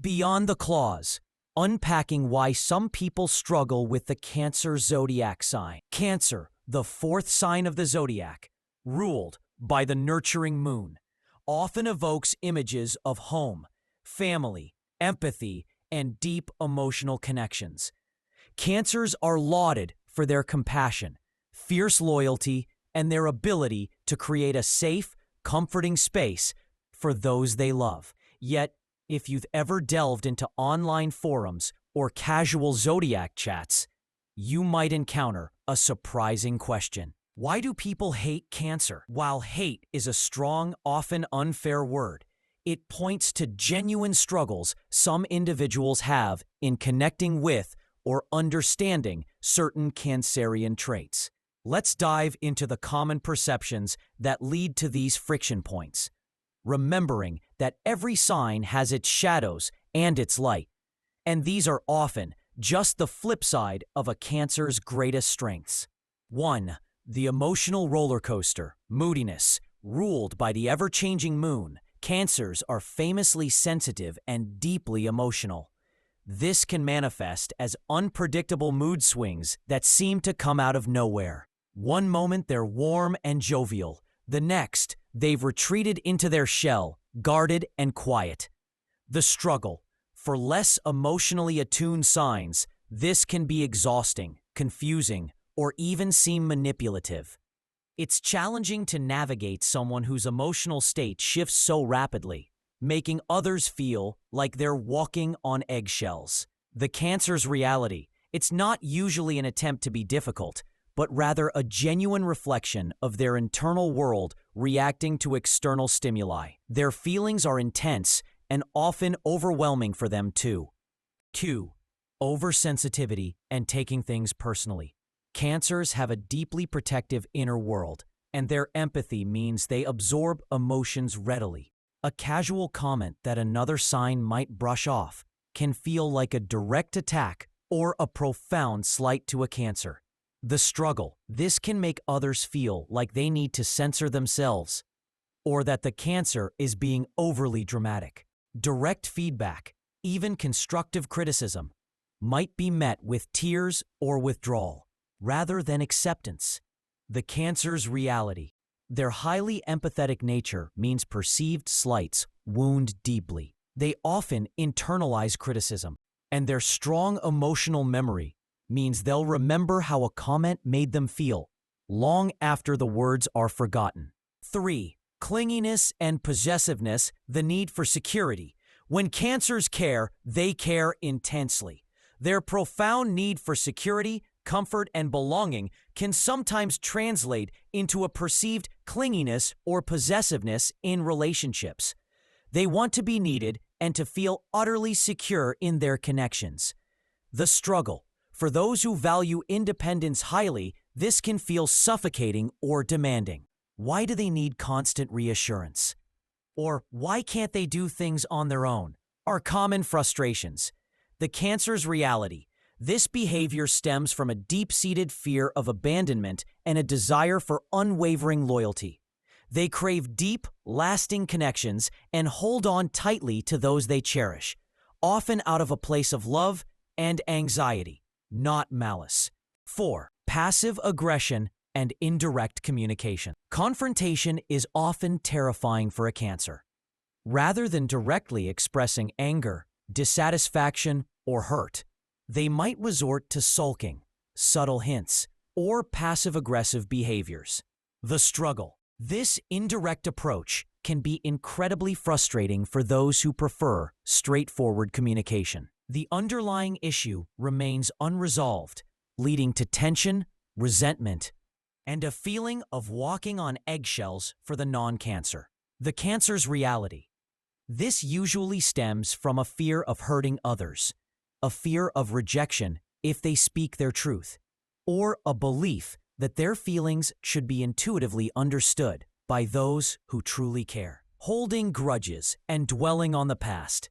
Beyond the Claws, unpacking why some people struggle with the Cancer Zodiac Sign. Cancer, the fourth sign of the zodiac, ruled by the nurturing moon, often evokes images of home, family, empathy, and deep emotional connections. Cancers are lauded for their compassion, fierce loyalty, and their ability to create a safe, comforting space for those they love. Yet, if you've ever delved into online forums or casual zodiac chats, you might encounter a surprising question. Why do people hate Cancer? While hate is a strong, often unfair word, it points to genuine struggles some individuals have in connecting with or understanding certain Cancerian traits. Let's dive into the common perceptions that lead to these friction points, remembering that every sign has its shadows and its light, and these are often just the flip side of a Cancer's greatest strengths. 1. The emotional roller coaster, moodiness. Ruled by the ever-changing moon, Cancers are famously sensitive and deeply emotional. This can manifest as unpredictable mood swings that seem to come out of nowhere. One moment they're warm and jovial, the next they've retreated into their shell, guarded and quiet. The struggle. For less emotionally attuned signs, this can be exhausting, confusing, or even seem manipulative. It's challenging to navigate someone whose emotional state shifts so rapidly, making others feel like they're walking on eggshells. The Cancer's reality. It's not usually an attempt to be difficult, but rather a genuine reflection of their internal world reacting to external stimuli. Their feelings are intense and often overwhelming for them too. 2. Oversensitivity and taking things personally. Cancers have a deeply protective inner world, and their empathy means they absorb emotions readily. A casual comment that another sign might brush off can feel like a direct attack or a profound slight to a Cancer. The struggle. This can make others feel like they need to censor themselves, or that the Cancer is being overly dramatic. Direct feedback, even constructive criticism, might be met with tears or withdrawal, rather than acceptance. The Cancer's reality. Their highly empathetic nature means perceived slights wound deeply. They often internalize criticism, and their strong emotional memory means they'll remember how a comment made them feel long after the words are forgotten. 3. Clinginess and possessiveness, the need for security. When Cancers care, they care intensely. Their profound need for security, comfort, and belonging can sometimes translate into a perceived clinginess or possessiveness in relationships. They want to be needed and to feel utterly secure in their connections. The struggle. For those who value independence highly, this can feel suffocating or demanding. Why do they need constant reassurance? Or why can't they do things on their own? Are common frustrations. The Cancer's reality. This behavior stems from a deep-seated fear of abandonment and a desire for unwavering loyalty. They crave deep, lasting connections and hold on tightly to those they cherish, often out of a place of love and anxiety, not malice. 4. Passive aggression and indirect communication. Confrontation is often terrifying for a Cancer. Rather than directly expressing anger, dissatisfaction, or hurt, they might resort to sulking, subtle hints, or passive-aggressive behaviors. The struggle. This indirect approach can be incredibly frustrating for those who prefer straightforward communication. The underlying issue remains unresolved, leading to tension, resentment, and a feeling of walking on eggshells for the non-Cancer. The Cancer's reality. This usually stems from a fear of hurting others, a fear of rejection if they speak their truth, or a belief that their feelings should be intuitively understood by those who truly care. Holding grudges and dwelling on the past.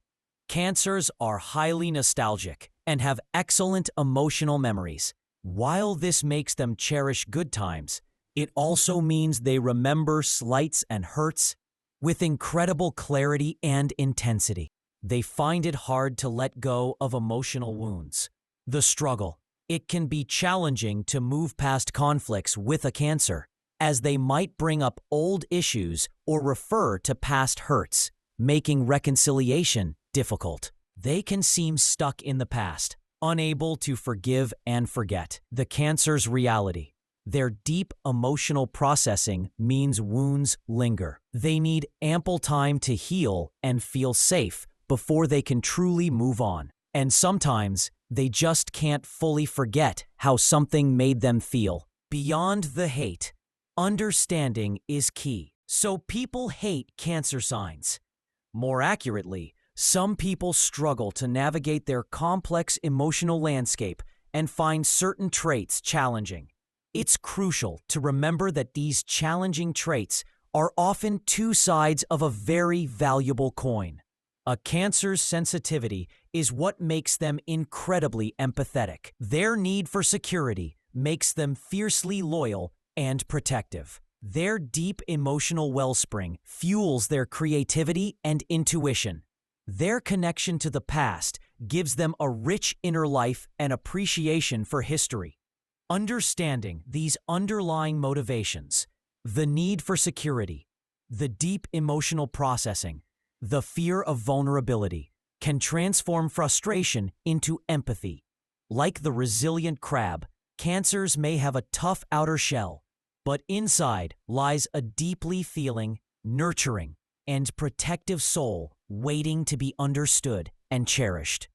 Cancers are highly nostalgic and have excellent emotional memories. While this makes them cherish good times, it also means they remember slights and hurts with incredible clarity and intensity. They find it hard to let go of emotional wounds. The struggle. It can be challenging to move past conflicts with a Cancer, as they might bring up old issues or refer to past hurts, making reconciliation difficult. They can seem stuck in the past, unable to forgive and forget. The Cancer's reality. Their deep emotional processing means wounds linger. They need ample time to heal and feel safe before they can truly move on. And sometimes, they just can't fully forget how something made them feel. Beyond the hate, understanding is key. So people hate Cancer signs. More accurately, some people struggle to navigate their complex emotional landscape and find certain traits challenging. It's crucial to remember that these challenging traits are often two sides of a very valuable coin. A Cancer's sensitivity is what makes them incredibly empathetic. Their need for security makes them fiercely loyal and protective. Their deep emotional wellspring fuels their creativity and intuition. Their connection to the past gives them a rich inner life and appreciation for history. Understanding these underlying motivations, the need for security, the deep emotional processing, the fear of vulnerability, can transform frustration into empathy. Like the resilient crab, Cancers may have a tough outer shell, but inside lies a deeply feeling, nurturing, and protective soul waiting to be understood and cherished.